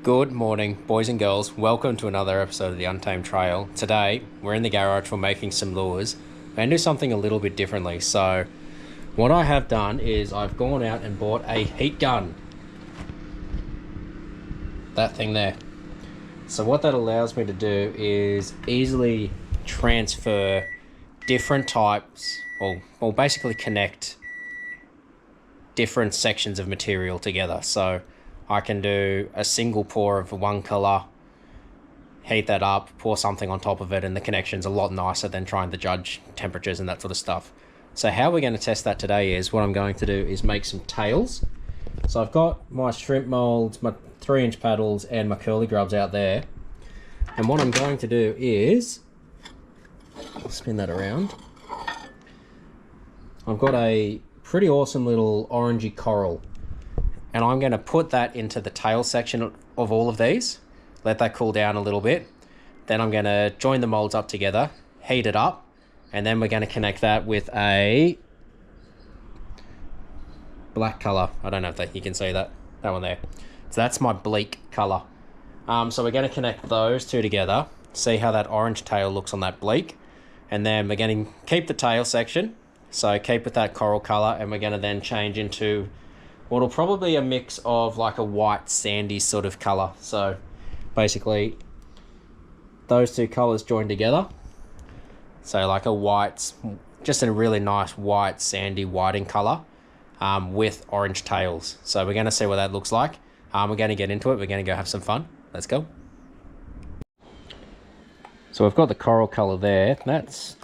Good morning, boys and girls. Welcome to another episode of the Untamed Trail. Today, we're in the garage. We're making some lures. We're going to do something a little bit differently. So, what I have done is I've gone out and bought a heat gun. That thing there. So what that allows me to do is easily transfer different types, or basically connect different sections of material together. So I can do a single pour of one colour, heat that up, pour something on top of it, and the connection's a lot nicer than trying to judge temperatures and that sort of stuff. So how we're going to test that today is, what I'm going to do is make some tails. So I've got my shrimp molds, my 3-inch paddles, and my curly grubs out there. And what I'm going to do is, I'll spin that around. I've got a pretty awesome little orangey coral, and I'm going to put that into the tail section of all of these, let that cool down a little bit. Then I'm going to join the molds up together, heat it up, and then we're going to connect that with a black color. I don't know if you can see that one there. So that's my bleak color. So we're going to connect those two together, see how that orange tail looks on that bleak, and then we're going to keep the tail section, so keep with that coral color, and we're going to then change into what'll probably be a mix of like a white sandy sort of color. So basically those two colors join together, so like a white, just a really nice white sandy whiting color with orange tails. So we're going to see what that looks like. We're going to get into it. We're going to go have some fun. Let's go. So we've got the coral color there. That's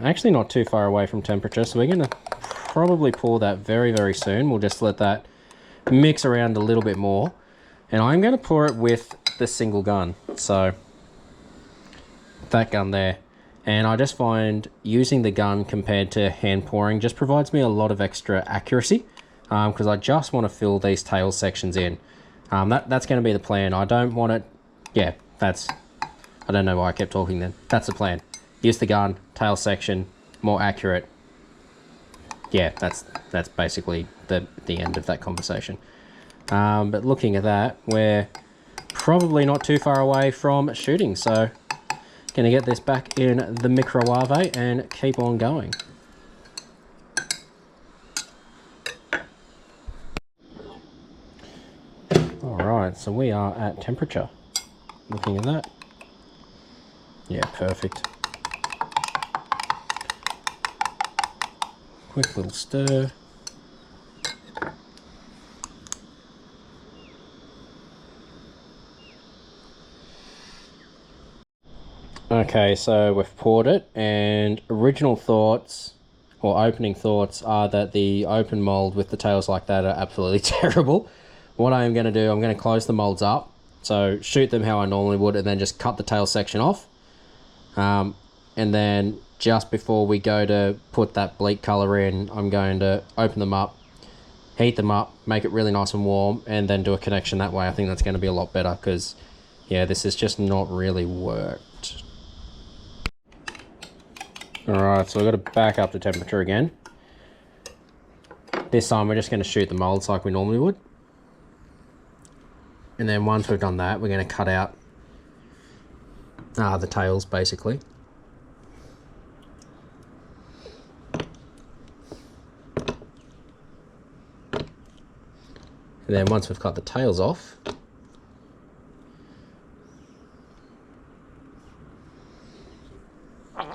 actually not too far away from temperature, so we're going to probably pour that very, very soon. We'll just let that mix around a little bit more, and I'm going to pour it with the single gun, so that gun there. And I just find using the gun compared to hand pouring just provides me a lot of extra accuracy, because I just want to fill these tail sections in. That's going to be the plan. I don't want it, yeah, I don't know why I kept talking then. That's the plan. Use the gun, tail section, more accurate. Yeah, that's basically the end of that conversation. But looking at that, we're probably not too far away from shooting, so gonna get this back in the microwave and keep on going. Alright, so we are at temperature. Looking at that. Yeah, perfect. Quick little stir. Okay, so we've poured it, and original thoughts, or opening thoughts, are that the open mold with the tails like that are absolutely terrible. What I am going to do, I'm going to close the molds up, so shoot them how I normally would, and then just cut the tail section off. And then just before we go to put that bleak color in, I'm going to open them up, heat them up, make it really nice and warm, and then do a connection that way. I think that's going to be a lot better, because yeah, this has just not really worked. Alright, so we've got to back up the temperature again. This time we're just going to shoot the molds like we normally would. And then once we've done that, we're going to cut out the tails basically. And then once we've cut the tails off,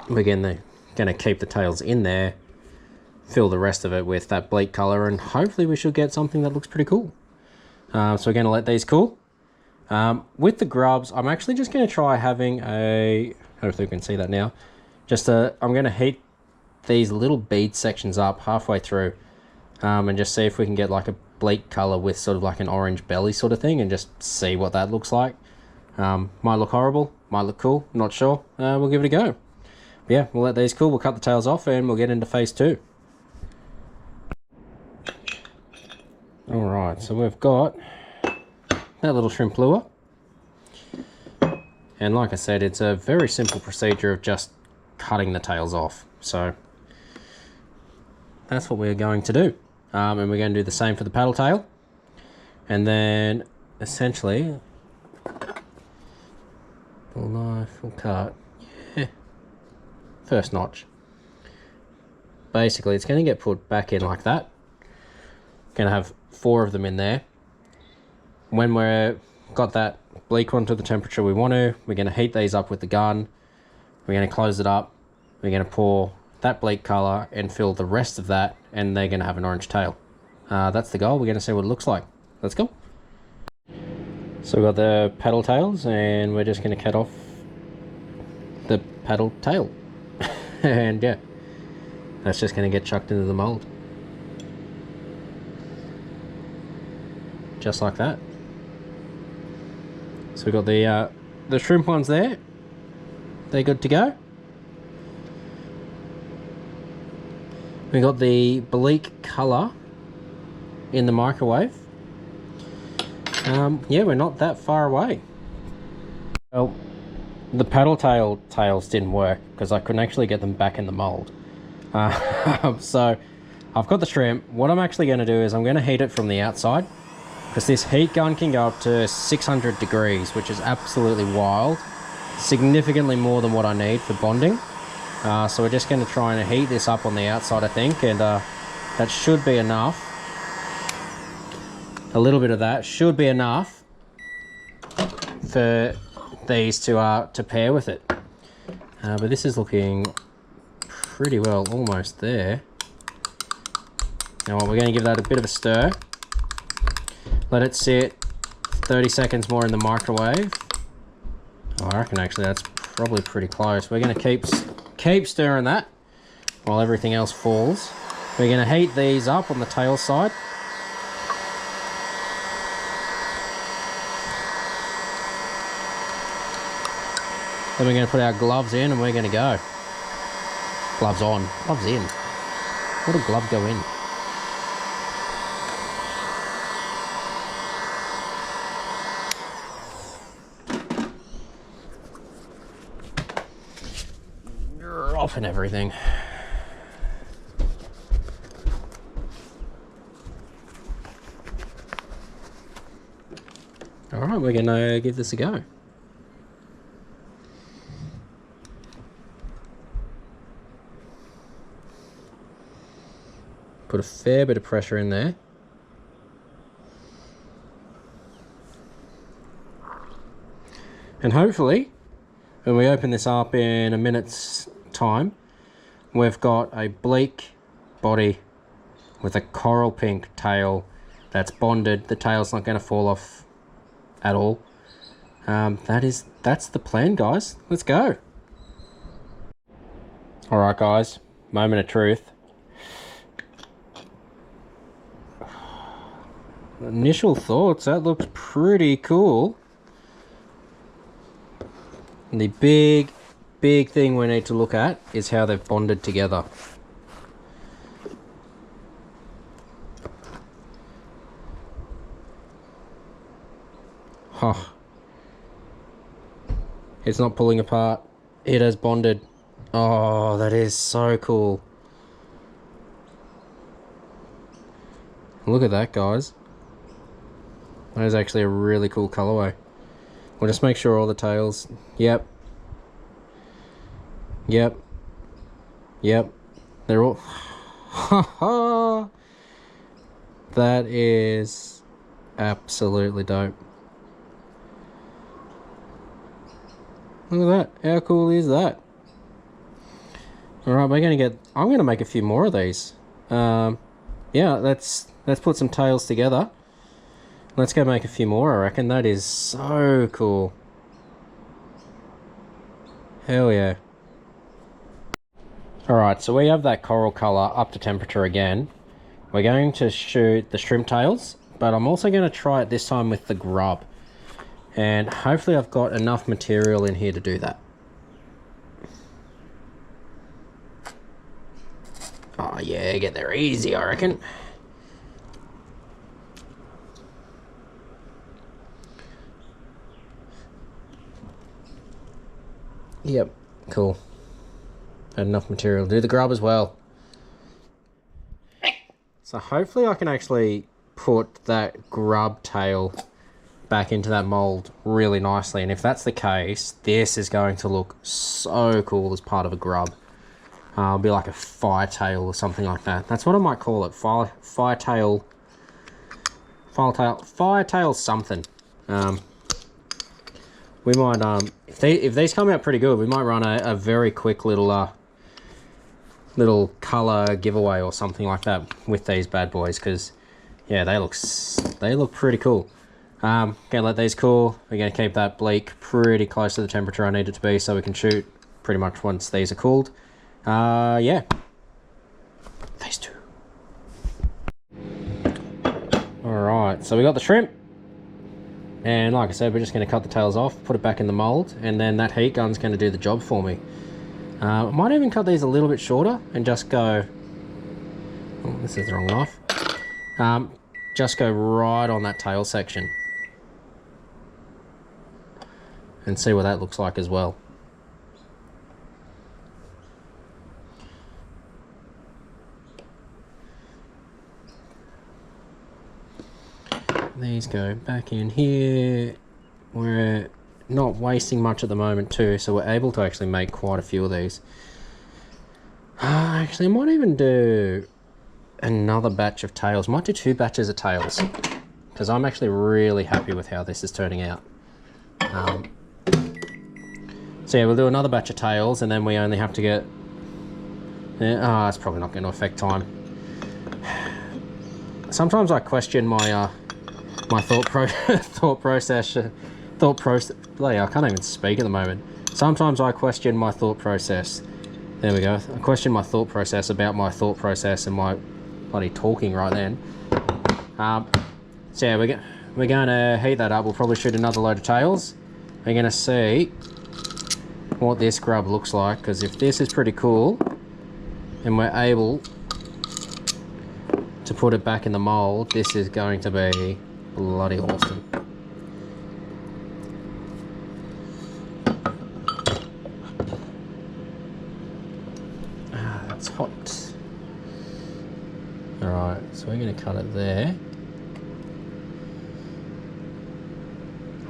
we're going to keep the tails in there, fill the rest of it with that bleak color, and hopefully we should get something that looks pretty cool. So we're going to let these cool. With the grubs, I'm actually just going to try having a, hopefully we can see that now, I'm going to heat these little bead sections up halfway through, and just see if we can get like a bleak color with sort of like an orange belly sort of thing, and just see what that looks like. Might look horrible, might look cool, not sure. We'll give it a go. But yeah, we'll let these cool, we'll cut the tails off, and we'll get into phase 2. Alright, so we've got that little shrimp lure, and like I said, it's a very simple procedure of just cutting the tails off. So that's what we're going to do, and we're going to do the same for the paddle tail. And then essentially Full knife, full cut. Yeah. First notch. Basically, it's going to get put back in like that. Going to have 4 of them in there. When we're got that bleak one to the temperature we want to, we're going to heat these up with the gun. We're going to close it up. We're going to pour that bleak colour and fill the rest of that, and they're going to have an orange tail. That's the goal. We're going to see what it looks like. Let's go. So we've got the paddle tails, and we're just going to cut off the paddle tail. And yeah, that's just going to get chucked into the mould. Just like that. So we've got the shrimp ones there. They're good to go. We got the bleak colour in the microwave. Yeah, we're not that far away. Well, the paddle tails didn't work because I couldn't actually get them back in the mould. So I've got the shrimp. What I'm actually going to do is I'm going to heat it from the outside, because this heat gun can go up to 600 degrees, which is absolutely wild. Significantly more than what I need for bonding. So we're just going to try and heat this up on the outside, I think, and that should be enough. A little bit of that should be enough for these to pair with it. But this is looking pretty well almost there. Now we're going to give that a bit of a stir. Let it sit 30 seconds more in the microwave. Oh, I reckon actually that's probably pretty close. We're going to keep stirring that while everything else falls. We're going to heat these up on the tail side. Then we're going to put our gloves in and we're going to go. Gloves on, gloves in. What a glove go in? Off and everything. Alright, we're going to give this a go. Put a fair bit of pressure in there. And hopefully, when we open this up in a minute's time, we've got a bleak body with a coral pink tail that's bonded. The tail's not going to fall off at all. That's the plan, guys. Let's go. Alright guys, moment of truth. Initial thoughts, that looks pretty cool. And the big thing we need to look at is how they've bonded together. Huh. It's not pulling apart. It has bonded. Oh, that is so cool. Look at that, guys. That is actually a really cool colorway. We'll just make sure all the tails... Yep. Yep. Yep. They're all... Ha ha! That is absolutely dope. Look at that. How cool is that? Alright, I'm gonna make a few more of these. Yeah, let's put some tails together. Let's go make a few more, I reckon. That is so cool. Hell yeah. Alright, so we have that coral colour up to temperature again. We're going to shoot the shrimp tails, but I'm also going to try it this time with the grub. And hopefully I've got enough material in here to do that. Oh yeah, get there easy, I reckon. Yep, cool. Had enough material to do the grub as well. So hopefully I can actually put that grub tail back into that mold really nicely. And if that's the case, this is going to look so cool as part of a grub. It'll be like a firetail or something like that. That's what I might call it. Firetail something. We might if these come out pretty good, we might run a very quick little color giveaway or something like that with these bad boys, because yeah, they look pretty cool. Gonna let these cool. We're gonna keep that bleak pretty close to the temperature I need it to be, so we can shoot pretty much once these are cooled. Yeah, these two. All right, so we got the shrimp, and like I said, we're just gonna cut the tails off, put it back in the mold, and then that heat gun's gonna do the job for me. I might even cut these a little bit shorter and just go, oh, this is the wrong knife. Just go right on that tail section and see what that looks like as well. These go back in here. We're not wasting much at the moment too, so we're able to actually make quite a few of these. Actually, I might even do another batch of tails. Might do 2 batches of tails, because I'm actually really happy with how this is turning out. So yeah, we'll do another batch of tails, and then we only have to get... it's probably not going to affect time. Sometimes I question my my thought process. Bloody, I can't even speak at the moment. Sometimes I question my thought process. There we go. I question my thought process about my thought process and my bloody talking right then. So yeah, we're going to heat that up. We'll probably shoot another load of tails. We're going to see what this grub looks like, because if this is pretty cool and we're able to put it back in the mold, this is going to be bloody awesome. That's hot. Alright, so we're going to cut it there.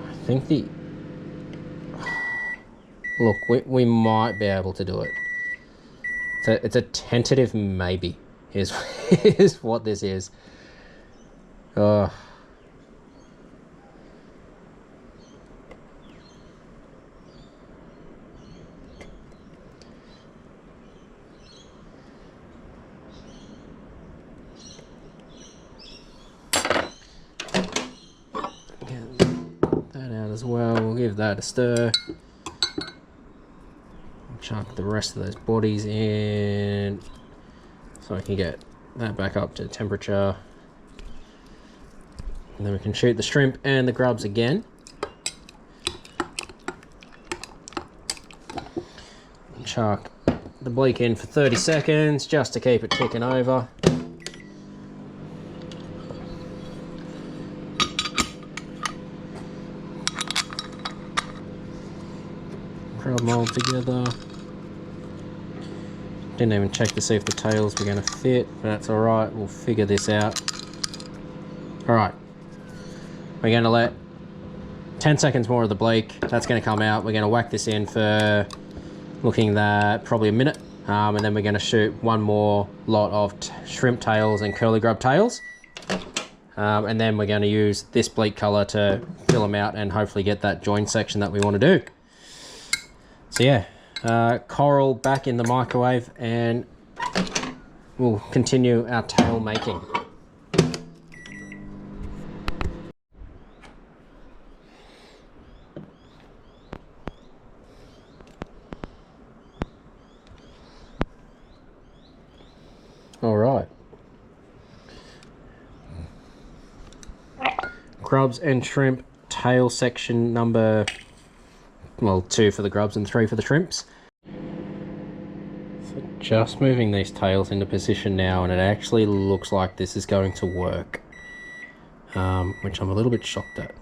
I think look, we might be able to do it. It's a tentative maybe, is what this is. Oh. Get that out as well. We'll give that a stir. Chuck the rest of those bodies in so I can get that back up to temperature. And then we can shoot the shrimp and the grubs again. Chuck the bleak in for 30 seconds just to keep it ticking over. Grub them all together. Didn't even check to see if the tails were going to fit, but that's alright, we'll figure this out. Alright, we're going to let 10 seconds more of the bleak, that's going to come out. We're going to whack this in for looking at probably a minute, and then we're going to shoot one more lot of shrimp tails and curly grub tails. And then we're going to use this bleak colour to fill them out and hopefully get that join section that we want to do. So yeah. Coral back in the microwave, and we'll continue our tail making. All right. Grubs and shrimp tail section number, well, 2 for the grubs and 3 for the shrimps. So just moving these tails into position now, and it actually looks like this is going to work, which I'm a little bit shocked at.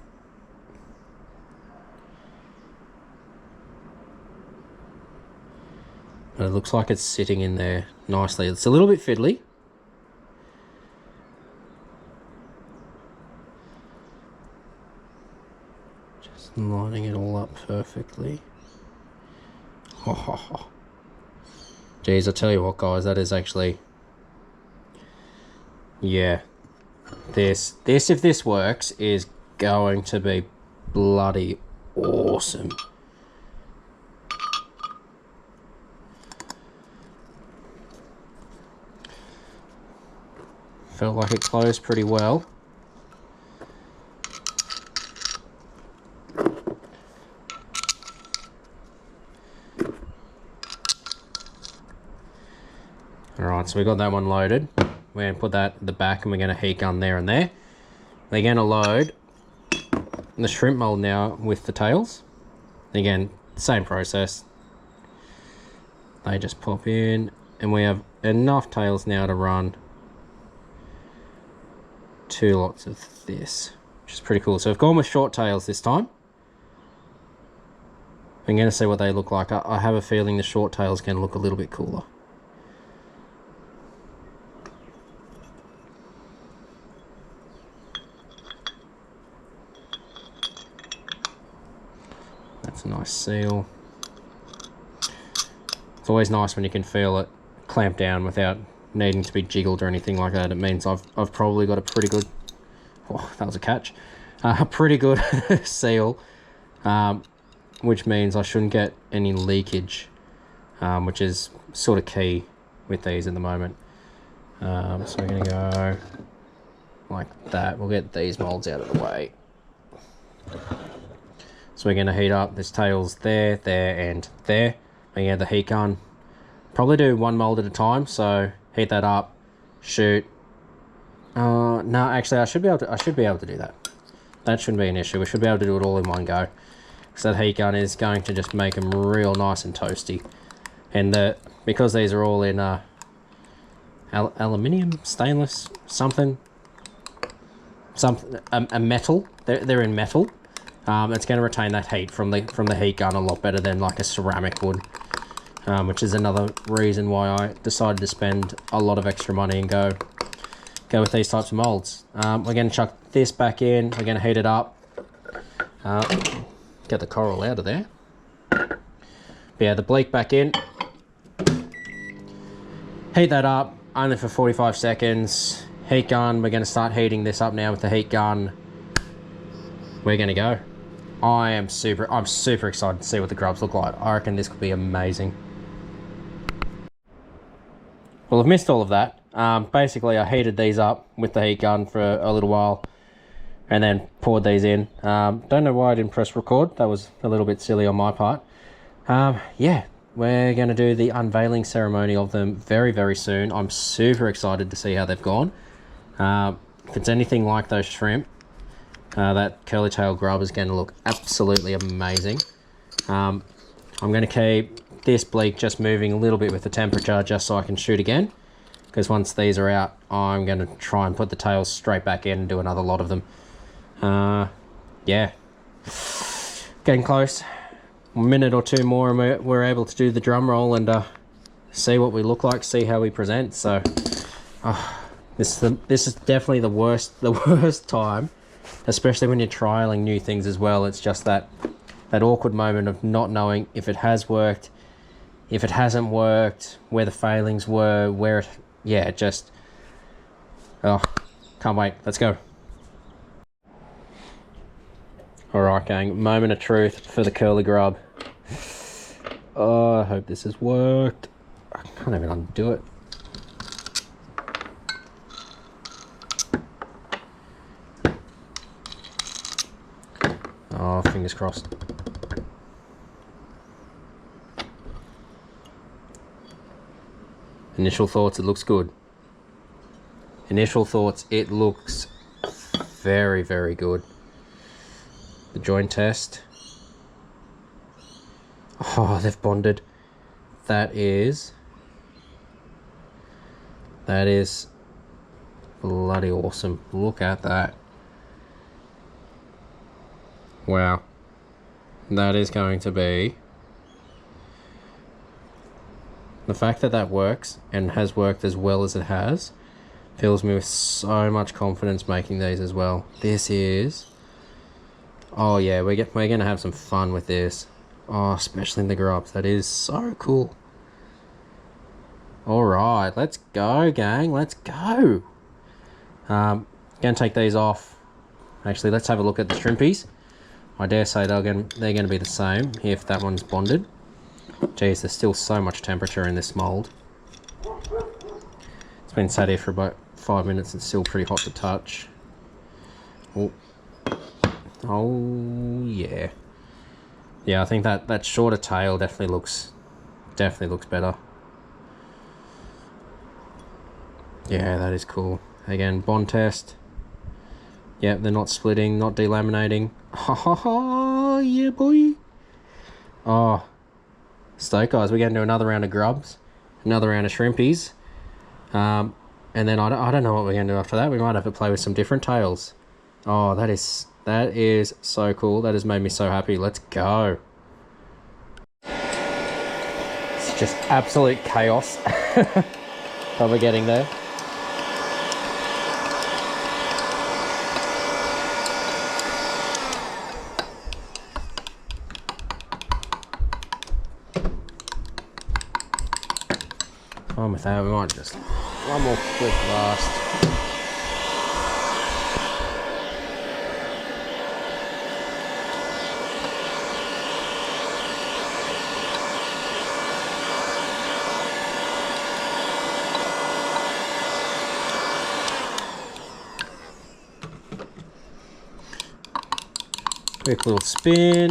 But it looks like it's sitting in there nicely. It's a little bit fiddly. Just lining it all up perfectly. Oh. Geez, I tell you what, guys, that is actually... Yeah. This, if this works, is going to be bloody awesome. Felt like it closed pretty well. Alright, so we got that one loaded. We're going to put that at the back and we're going to heat gun there and there. We're going to load the shrimp mold now with the tails. Again, same process. They just pop in and we have enough tails now to run 2 lots of this, which is pretty cool. So I've gone with short tails this time. I'm going to see what they look like. I have a feeling the short tail is going to look a little bit cooler. That's a nice seal. It's always nice when you can feel it clamp down without needing to be jiggled or anything like that. It means I've probably got a pretty good... Oh, that was a catch. A pretty good seal, which means I shouldn't get any leakage, which is sort of key with these at the moment. So we're going to go like that. We'll get these molds out of the way. So we're going to heat up this tails there, there, and there. We have the heat gun. Probably do 1 mold at a time. So heat that up, shoot. No, actually, I should be able to do that. That shouldn't be an issue. We should be able to do it all in one go. So that heat gun is going to just make them real nice and toasty. And because these are all in aluminium, stainless, something, a metal. They're in metal. It's going to retain that heat from the heat gun a lot better than like a ceramic would, which is another reason why I decided to spend a lot of extra money and go with these types of molds. We're going to chuck this back in. We're going to heat it up. Get the coral out of there. But yeah, the bleak back in. Heat that up only for 45 seconds. Heat gun. We're going to start heating this up now with the heat gun. We're going to go. I'm super excited to see what the grubs look like. I reckon this could be amazing. Well, I've missed all of that. Basically, I heated these up with the heat gun for a little while and then poured these in. Don't know why I didn't press record. That was a little bit silly on my part. Yeah, we're going to do the unveiling ceremony of them very, very soon. I'm super excited to see how they've gone. If it's anything like those shrimp, that curly tail grub is going to look absolutely amazing. I'm going to keep this bleak just moving a little bit with the temperature just so I can shoot again, because once these are out I'm going to try and put the tails straight back in and do another lot of them. Yeah, getting close. A minute or two more and we're able to do the drum roll and see what we look like, see how we present. So this is definitely the worst time, especially when you're trialing new things as well. It's just that awkward moment of not knowing if it has worked, if it hasn't worked, where the failings were, where it... Yeah, just... Oh, can't wait. Let's go. Alright, gang. Moment of truth for the curly grub. Oh, I hope this has worked. I can't even undo it. Oh, fingers crossed. Initial thoughts, it looks good. Initial thoughts, it looks very, very good. The joint test. Oh, they've bonded. That is bloody awesome. Look at that. Wow. That is going to be... The fact that that works and has worked as well as it has fills me with so much confidence making these as well. This is... Oh yeah, we're gonna have some fun with this. Oh, especially in the grubs. That is so cool. All right, let's go, gang. Let's go. Gonna take these off. Actually, let's have a look at the shrimpies. I dare say they're gonna be the same if that one's bonded. Geez, there's still so much temperature in this mold. It's been sat here for about 5 minutes. It's still pretty hot to touch. Oh, oh yeah. Yeah, I think that shorter tail definitely looks better. Yeah, that is cool. Again, bond test. Yep, they're not splitting, not delaminating. Ha ha ha, yeah boy. Oh, stoked guys, we're going to do another round of grubs, another round of shrimpies. And then I don't know what we're going to do after that. We might have to play with some different tails. Oh, that is so cool. That has made me so happy. Let's go. It's just absolute chaos that we're getting there. On with that, we might just one more quick blast. Quick little spin.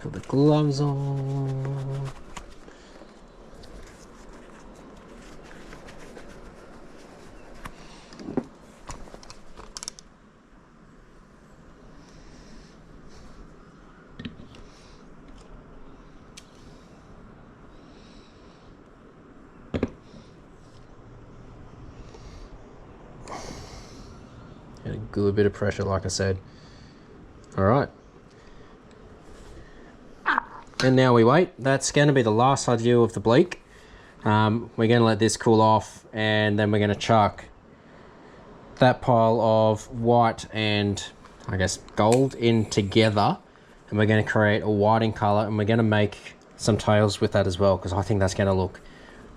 Put the gloves on. Get a good bit of pressure, like I said. All right. And now we wait. That's going to be the last side view of the bleak. We're going to let this cool off, and then we're going to chuck that pile of white and I guess gold in together, and we're going to create a whiting color, and we're going to make some tails with that as well, because I think that's going to look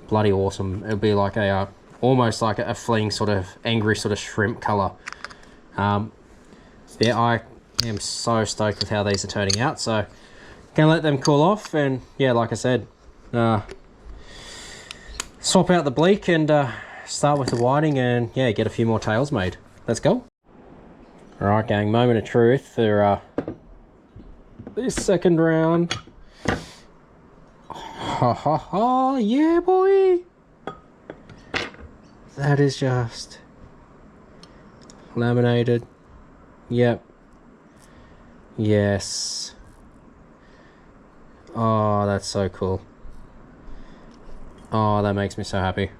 bloody awesome. It'll be like a almost like a fleeing sort of angry sort of shrimp color. Yeah, I am so stoked with how these are turning out. So gonna let them cool off, and yeah, like I said, swap out the bleak and start with the whiting, and yeah, get a few more tails made. Let's go. All right, gang, moment of truth for this second round. Ha ha ha, yeah boy. That is just laminated. Yep. Yes. Oh, that's so cool. Oh, that makes me so happy.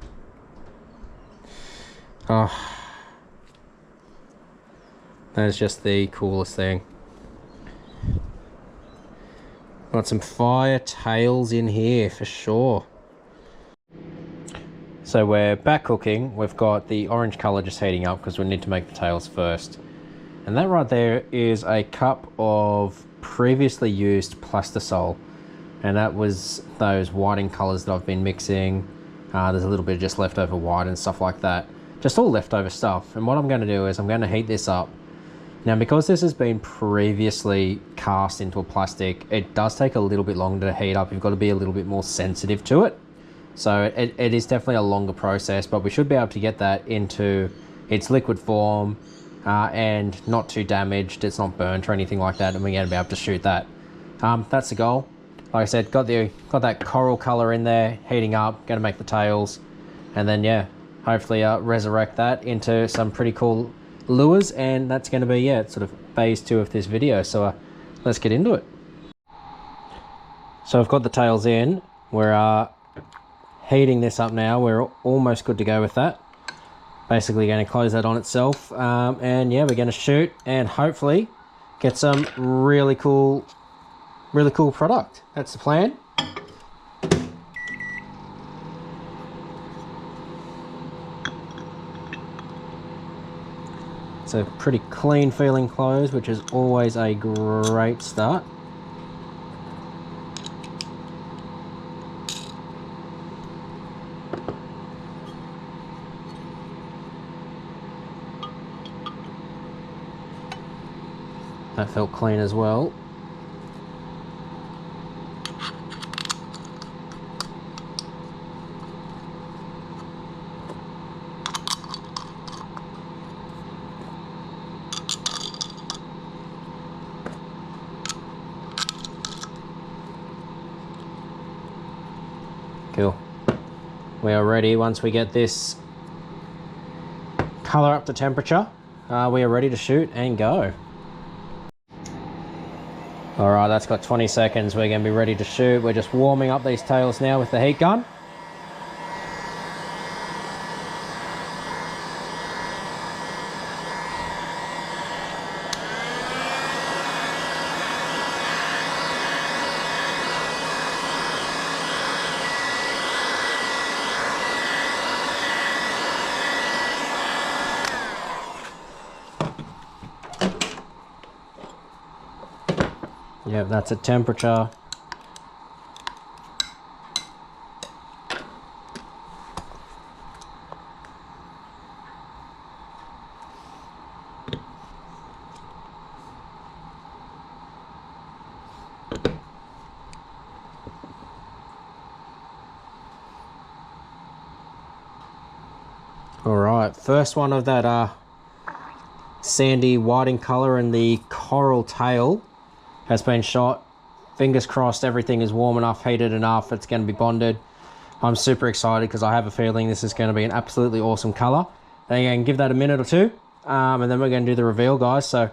Oh, that is just the coolest thing. Got some fire tails in here for sure. So we're back cooking. We've got the orange color just heating up because we need to make the tails first. And that right there is a cup of previously used plastisol. And that was those whiting colors that I've been mixing. There's a little bit of just leftover white and stuff like that. Just all leftover stuff. And what I'm going to do is I'm going to heat this up. Now, because this has been previously cast into a plastic, it does take a little bit longer to heat up. You've got to be a little bit more sensitive to it. So it is definitely a longer process, but we should be able to get that into its liquid form and not too damaged. It's not burnt or anything like that, and we're going to be able to shoot that. That's the goal. Like I said, got that coral color in there, heating up, going to make the tails, and then yeah, hopefully resurrect that into some pretty cool lures, and that's going to be sort of phase 2 of this video. So let's get into it. So I've got the tails in. We're heating this up now. We're almost good to go with that. Basically going to close that on itself, and yeah, we're going to shoot and hopefully get some really cool product. That's the plan. It's a pretty clean feeling close, which is always a great start. That felt clean as well. Cool. We are ready. Once we get this color up to temperature, we are ready to shoot and go. All right, that's got 20 seconds. We're going to be ready to shoot. We're just warming up these tails now with the heat gun. Yep, that's a temperature. All right, first one of that sandy whiting color and the coral tail has been shot. Fingers crossed everything is warm enough, heated enough, it's going to be bonded. I'm super excited because I have a feeling this is going to be an absolutely awesome color. Then again, give that a minute or two, and then we're going to do the reveal, guys. So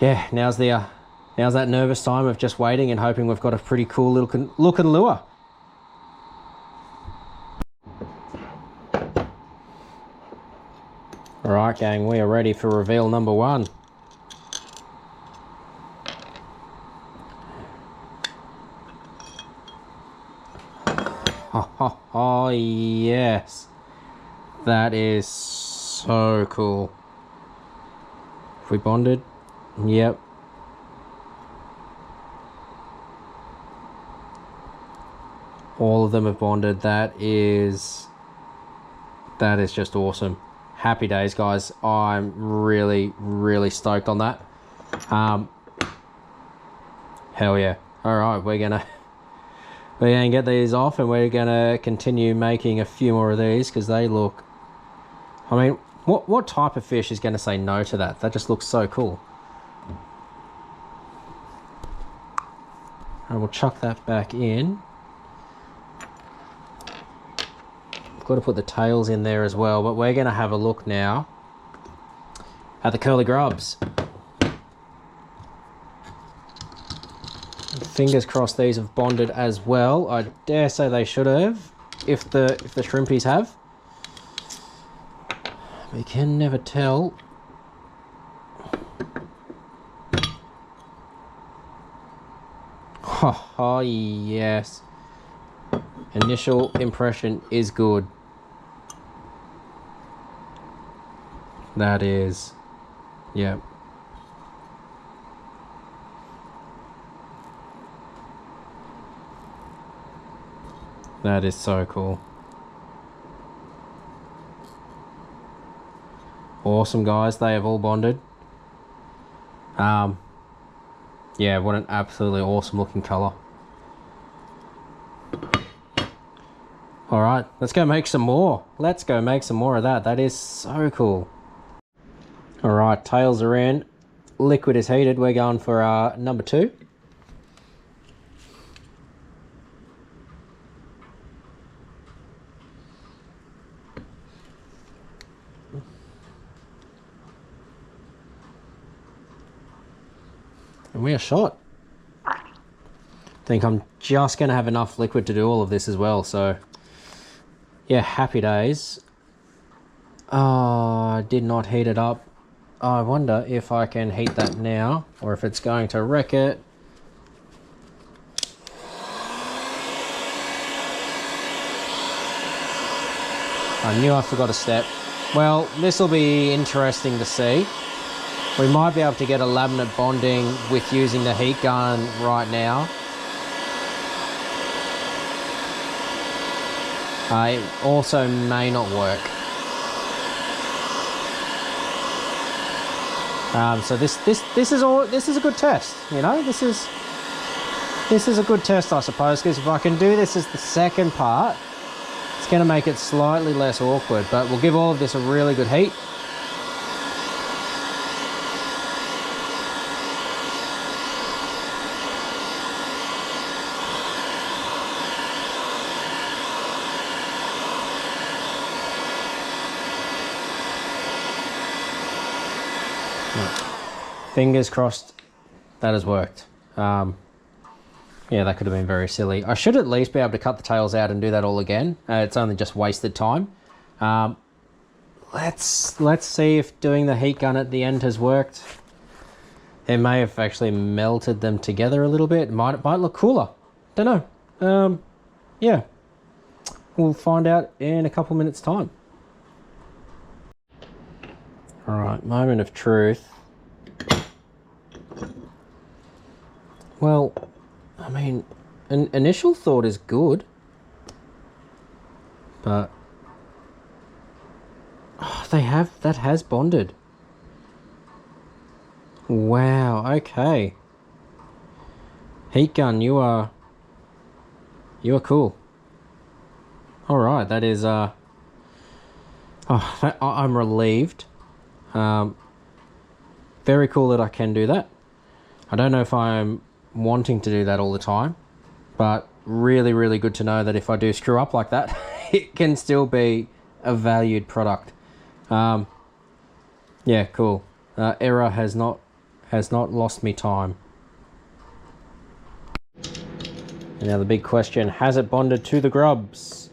yeah, now's that nervous time of just waiting and hoping we've got a pretty cool little look and lure. All right, gang, we are ready for reveal number one. Oh, yes. That is so cool. Have we bonded? Yep. All of them have bonded. That is just awesome. Happy days, guys. I'm really, really stoked on that. Hell yeah. All right, we're gonna get these off, and we're gonna continue making a few more of these because they look, I mean, what type of fish is gonna say no to that? That just looks so cool. And we'll chuck that back in. Got to put the tails in there as well, but we're gonna have a look now at the curly grubs. Fingers crossed these have bonded as well. I dare say they should have, if the shrimpies have. We can never tell. Oh yes. Initial impression is good. That is, yep. That is so cool. Awesome, guys. They have all bonded. Yeah, what an absolutely awesome looking color. All right, let's go make some more. Let's go make some more of that. That is so cool. All right, tails are in. Liquid is heated. We're going for number two. And we are shot. I think I'm just going to have enough liquid to do all of this as well, so yeah, happy days. Oh, I did not heat it up. I wonder if I can heat that now, or if it's going to wreck it. I knew I forgot a step. Well, this will be interesting to see. We might be able to get a laminate bonding with using the heat gun right now. It also may not work. So this is a good test, you know. This is a good test, I suppose, because if I can do this as the second part, it's going to make it slightly less awkward. But we'll give all of this a really good heat. Fingers crossed that has worked. Yeah, that could have been very silly. I should at least be able to cut the tails out and do that all again. It's only just wasted time. Let's see if doing the heat gun at the end has worked. It may have actually melted them together a little bit. It might look cooler. Don't know. Yeah, we'll find out in a couple minutes time. All right, moment of truth. Well, I mean, an initial thought is good, but that has bonded. Wow, okay. Heat gun, you are cool. All right, that is I'm relieved. Very cool that I can do that. I don't know if I'm wanting to do that all the time, but really, really good to know that if I do screw up like that, it can still be a valued product. Yeah, cool. Error has not lost me time. And now the big question, has it bonded to the grubs?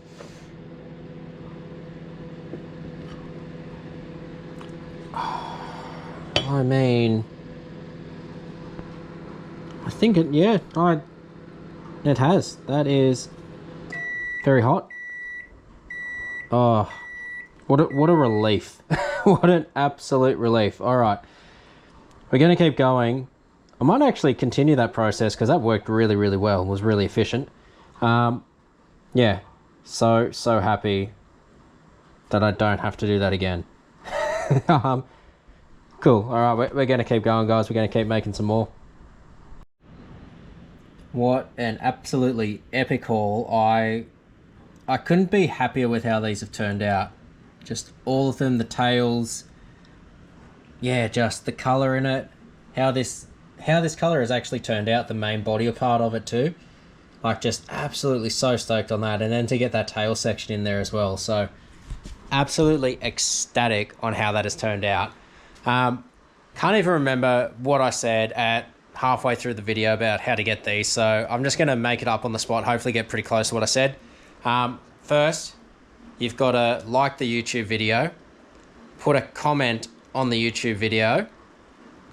I mean, I think it, yeah, it has. That is very hot. Oh, what a relief. What an absolute relief. All right, we're going to keep going. I might actually continue that process because that worked really, really well. It was really efficient. Yeah, so happy that I don't have to do that again. Cool. All right, we're going to keep going, guys. We're going to keep making some more. What an absolutely epic haul. I couldn't be happier with how these have turned out. Just all of them, the tails. Yeah, just the colour in it. How this colour has actually turned out, the main body part of it too. Like, just absolutely so stoked on that. And then to get that tail section in there as well. So absolutely ecstatic on how that has turned out. Can't even remember what I said at halfway through the video about how to get these, so I'm just going to make it up on the spot, hopefully get pretty close to what I said. First, you've got to like the YouTube video, put a comment on the YouTube video.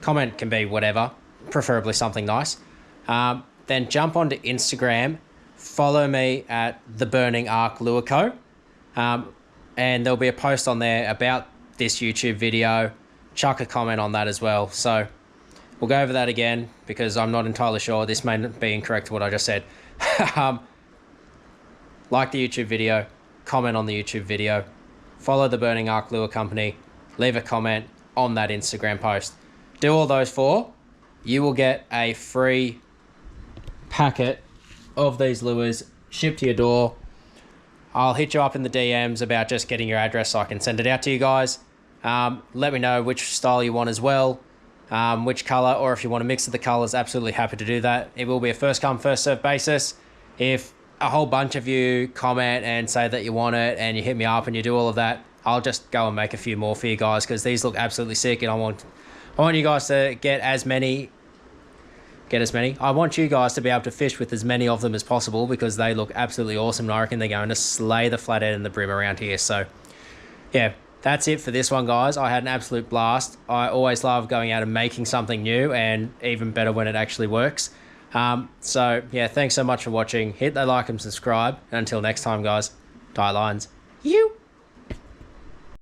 Comment can be whatever, preferably something nice. Then jump onto Instagram, follow me at The Burning Arc Lure Co. And there'll be a post on there about this YouTube video. Chuck a comment on that as well. So we'll go over that again because I'm not entirely sure. This may be incorrect to what I just said. Like the YouTube video, comment on the YouTube video, follow the Burning Arc Lure Company, leave a comment on that Instagram post. Do all those four, you will get a free packet of these lures shipped to your door. I'll hit you up in the DMs about just getting your address so I can send it out to you guys. Let me know which style you want as well, which color, or if you want to mix of the colors, absolutely happy to do that. It will be a first come first serve basis. If a whole bunch of you comment and say that you want it and you hit me up and you do all of that, I'll just go and make a few more for you guys because these look absolutely sick, and I want you guys to get as many. I want you guys to be able to fish with as many of them as possible because they look absolutely awesome, and I reckon they're going to slay the flathead and the brim around here. So yeah, that's it for this one, guys. I had an absolute blast. I always love going out and making something new, and even better when it actually works. So yeah, thanks so much for watching. Hit that like and subscribe. And until next time, guys, tight lines.